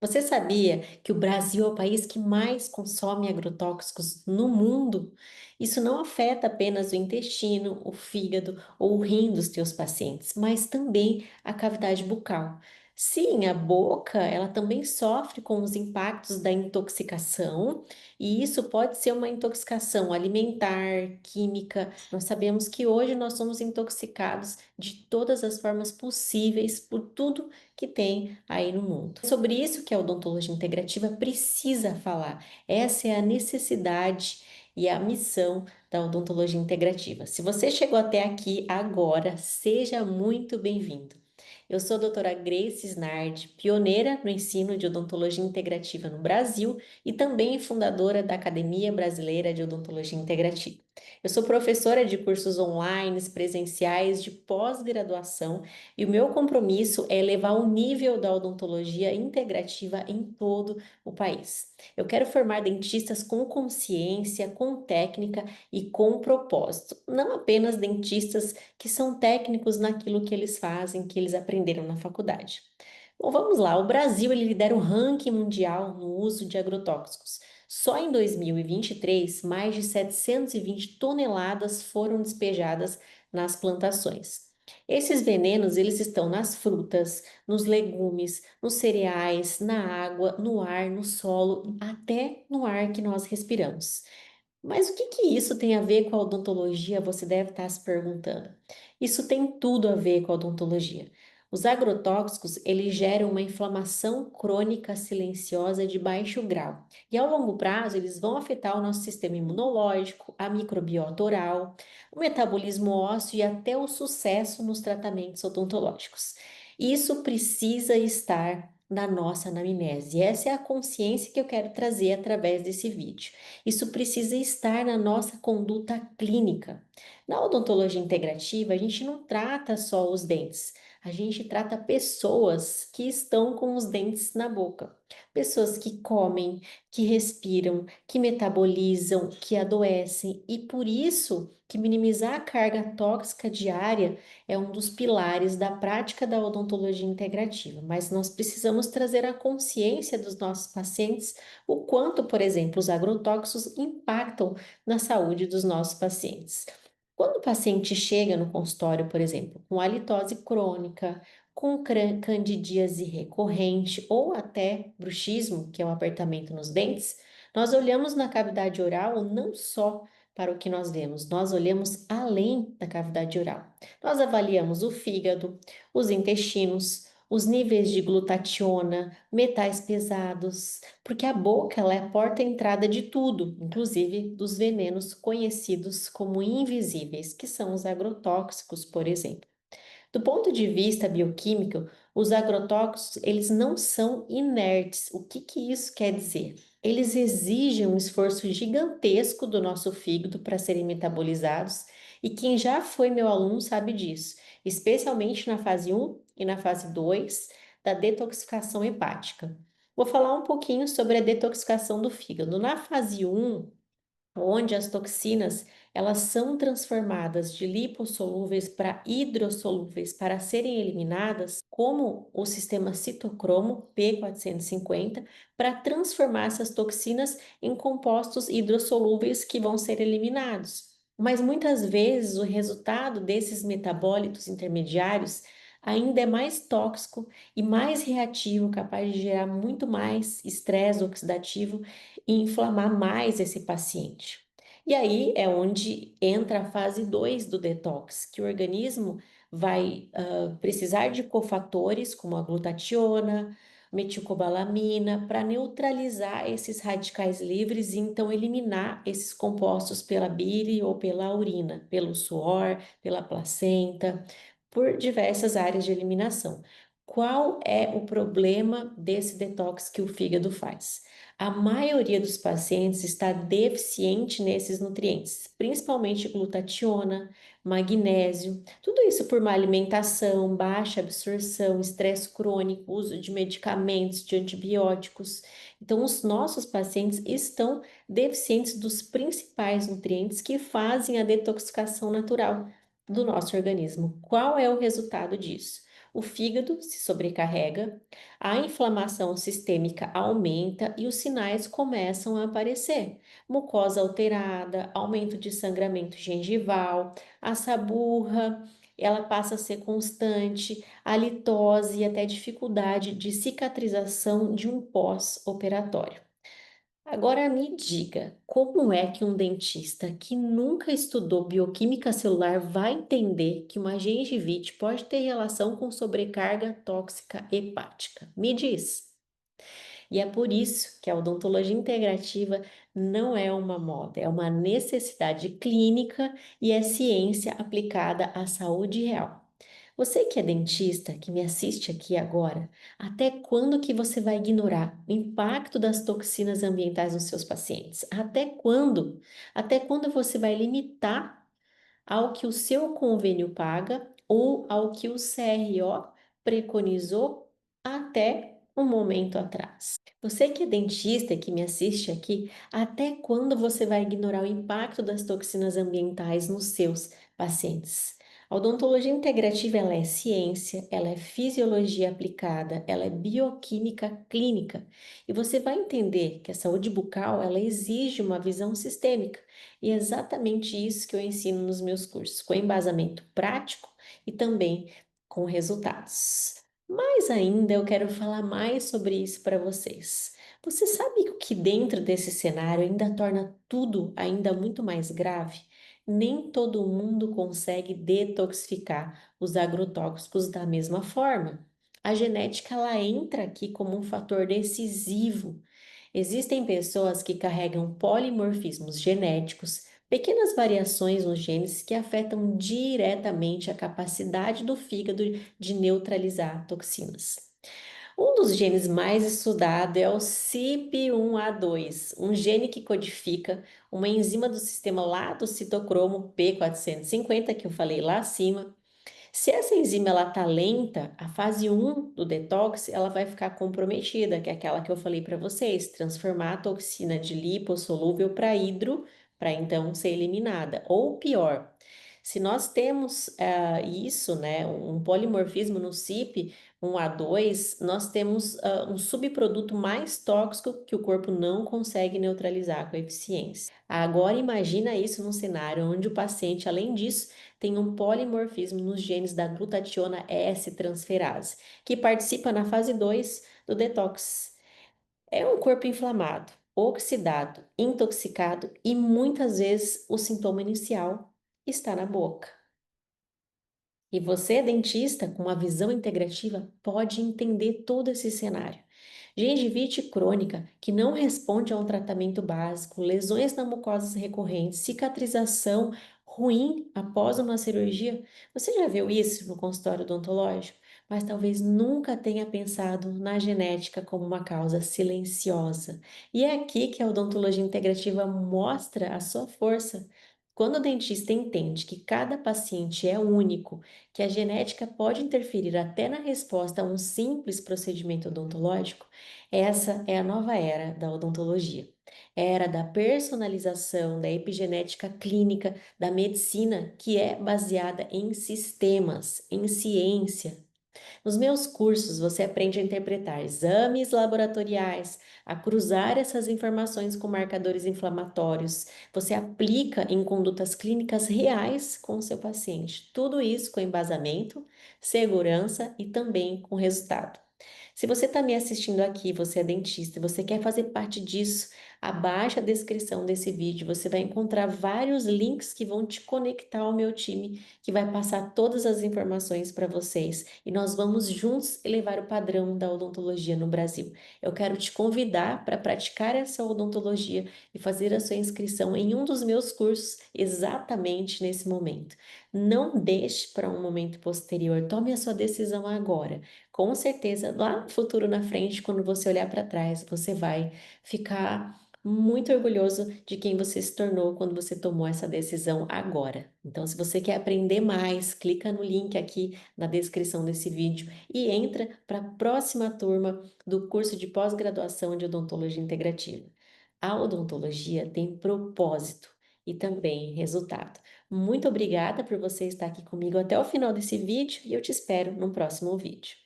Você sabia que o Brasil é o país que mais consome agrotóxicos no mundo? Isso não afeta apenas o intestino, o fígado ou o rim dos teus pacientes, mas também a cavidade bucal. Sim, a boca, ela também sofre com os impactos da intoxicação, e isso pode ser uma intoxicação alimentar, química. Nós sabemos que hoje nós somos intoxicados de todas as formas possíveis por tudo que tem aí no mundo. É sobre isso que a odontologia integrativa precisa falar. Essa é a necessidade e a missão da odontologia integrativa. Se você chegou até aqui agora, seja muito bem-vindo. Eu sou a doutora Grace Snard, pioneira no ensino de odontologia integrativa no Brasil e também fundadora da Academia Brasileira de Odontologia Integrativa. Eu sou professora de cursos online, presenciais, de pós-graduação e o meu compromisso é elevar o nível da odontologia integrativa em todo o país. Eu quero formar dentistas com consciência, com técnica e com propósito, não apenas dentistas que são técnicos naquilo que eles fazem, que eles aprenderam na faculdade. Bom, vamos lá. O Brasil ele lidera o ranking mundial no uso de agrotóxicos. Só em 2023, mais de 720 toneladas foram despejadas nas plantações. Esses venenos, eles estão nas frutas, nos legumes, nos cereais, na água, no ar, no solo, até no ar que nós respiramos. Mas o que que isso tem a ver com a odontologia? Você deve estar se perguntando. Isso tem tudo a ver com a odontologia. Os agrotóxicos, eles geram uma inflamação crônica silenciosa de baixo grau. E ao longo prazo, eles vão afetar o nosso sistema imunológico, a microbiota oral, o metabolismo ósseo e até o sucesso nos tratamentos odontológicos. Isso precisa estar na nossa anamnese. Essa é a consciência que eu quero trazer através desse vídeo. Isso precisa estar na nossa conduta clínica. Na odontologia integrativa, a gente não trata só os dentes, a gente trata pessoas que estão com os dentes na boca. Pessoas que comem, que respiram, que metabolizam, que adoecem, e por isso que minimizar a carga tóxica diária é um dos pilares da prática da odontologia integrativa. Mas nós precisamos trazer a consciência dos nossos pacientes o quanto, por exemplo, os agrotóxicos impactam na saúde dos nossos pacientes. Quando o paciente chega no consultório, por exemplo, com halitose crônica, com candidíase recorrente ou até bruxismo, que é o apertamento nos dentes, nós olhamos na cavidade oral não só para o que nós vemos, nós olhamos além da cavidade oral. Nós avaliamos o fígado, os intestinos, os níveis de glutationa, metais pesados, porque a boca ela é a porta-entrada de tudo, inclusive dos venenos conhecidos como invisíveis, que são os agrotóxicos, por exemplo. Do ponto de vista bioquímico, os agrotóxicos, eles não são inertes. O que que isso quer dizer? Eles exigem um esforço gigantesco do nosso fígado para serem metabolizados, e quem já foi meu aluno sabe disso, especialmente na fase um e na fase 2 da detoxificação hepática. Vou falar um pouquinho sobre a detoxificação do fígado. Na fase um, onde as toxinas elas são transformadas de lipossolúveis para hidrossolúveis para serem eliminadas, como o sistema citocromo P450, para transformar essas toxinas em compostos hidrossolúveis que vão ser eliminados. Mas muitas vezes o resultado desses metabólitos intermediários ainda é mais tóxico e mais reativo, capaz de gerar muito mais estresse oxidativo e inflamar mais esse paciente. E aí é onde entra a fase 2 do detox, que o organismo vai precisar de cofatores como a glutationa, metilcobalamina, para neutralizar esses radicais livres e então eliminar esses compostos pela bile ou pela urina, pelo suor, pela placenta, por diversas áreas de eliminação. Qual é o problema desse detox que o fígado faz? A maioria dos pacientes está deficiente nesses nutrientes, principalmente glutationa, magnésio, tudo isso por má alimentação, baixa absorção, estresse crônico, uso de medicamentos, de antibióticos. Então, os nossos pacientes estão deficientes dos principais nutrientes que fazem a detoxificação natural do nosso organismo. Qual é o resultado disso? o fígado se sobrecarrega, a inflamação sistêmica aumenta e os sinais começam a aparecer. Mucosa alterada, aumento de sangramento gengival, a saburra, ela passa a ser constante, a litose e até dificuldade de cicatrização de um pós-operatório. Agora me diga, como é que um dentista que nunca estudou bioquímica celular vai entender que uma gengivite pode ter relação com sobrecarga tóxica hepática? Me diz. E é por isso que a odontologia integrativa não é uma moda, é uma necessidade clínica e é ciência aplicada à saúde real. Você que é dentista, que me assiste aqui agora, até quando que você vai ignorar o impacto das toxinas ambientais nos seus pacientes? Até quando? Até quando você vai limitar ao que o seu convênio paga ou ao que o CRO preconizou até um momento atrás? Você que é dentista e que me assiste aqui, até quando você vai ignorar o impacto das toxinas ambientais nos seus pacientes? A odontologia integrativa, ela é ciência, ela é fisiologia aplicada, ela é bioquímica clínica. E você vai entender que a saúde bucal, ela exige uma visão sistêmica. E é exatamente isso que eu ensino nos meus cursos, com embasamento prático e também com resultados. Mas ainda eu quero falar mais sobre isso para vocês. Você sabe que dentro desse cenário ainda torna tudo ainda muito mais grave? Nem todo mundo consegue detoxificar os agrotóxicos da mesma forma. A genética ela entra aqui como um fator decisivo. Existem pessoas que carregam polimorfismos genéticos, pequenas variações nos genes que afetam diretamente a capacidade do fígado de neutralizar toxinas. Um dos genes mais estudados é o CYP1A2, um gene que codifica uma enzima do sistema lá do citocromo P450, que eu falei lá acima. Se essa enzima ela tá lenta, a fase um do detox ela vai ficar comprometida, que é aquela que eu falei para vocês, transformar a toxina de lipossolúvel para hidro, para então ser eliminada. Ou pior, se nós temos isso, né, um polimorfismo no CYP1A2, nós temos um subproduto mais tóxico que o corpo não consegue neutralizar com eficiência. Agora imagina isso num cenário onde o paciente, além disso, tem um polimorfismo nos genes da glutationa S-transferase, que participa na fase 2 do detox. É um corpo inflamado, oxidado, intoxicado e muitas vezes o sintoma inicial está na boca. E você, dentista, com uma visão integrativa, pode entender todo esse cenário. Gengivite crônica, que não responde a um tratamento básico, lesões na mucosa recorrentes, cicatrização ruim após uma cirurgia. Você já viu isso no consultório odontológico? Mas talvez nunca tenha pensado na genética como uma causa silenciosa. E é aqui que a odontologia integrativa mostra a sua força. Quando o dentista entende que cada paciente é único, que a genética pode interferir até na resposta a um simples procedimento odontológico, essa é a nova era da odontologia. Era da personalização, da epigenética clínica, da medicina que é baseada em sistemas, em ciência. Nos meus cursos, você aprende a interpretar exames laboratoriais, a cruzar essas informações com marcadores inflamatórios. Você aplica em condutas clínicas reais com o seu paciente. Tudo isso com embasamento, segurança e também com resultado. Se você está me assistindo aqui, você é dentista e você quer fazer parte disso, abaixo a descrição desse vídeo você vai encontrar vários links que vão te conectar ao meu time, que vai passar todas as informações para vocês e nós vamos juntos elevar o padrão da odontologia no Brasil. Eu quero te convidar para praticar essa odontologia e fazer a sua inscrição em um dos meus cursos exatamente nesse momento. Não deixe para um momento posterior, tome a sua decisão agora. Com certeza, lá no futuro, na frente, quando você olhar para trás, você vai ficar muito orgulhoso de quem você se tornou quando você tomou essa decisão agora. Então, se você quer aprender mais, clica no link aqui na descrição desse vídeo e entra para a próxima turma do curso de pós-graduação de odontologia integrativa. A odontologia tem propósito e também resultado. Muito obrigada por você estar aqui comigo até o final desse vídeo e eu te espero no próximo vídeo.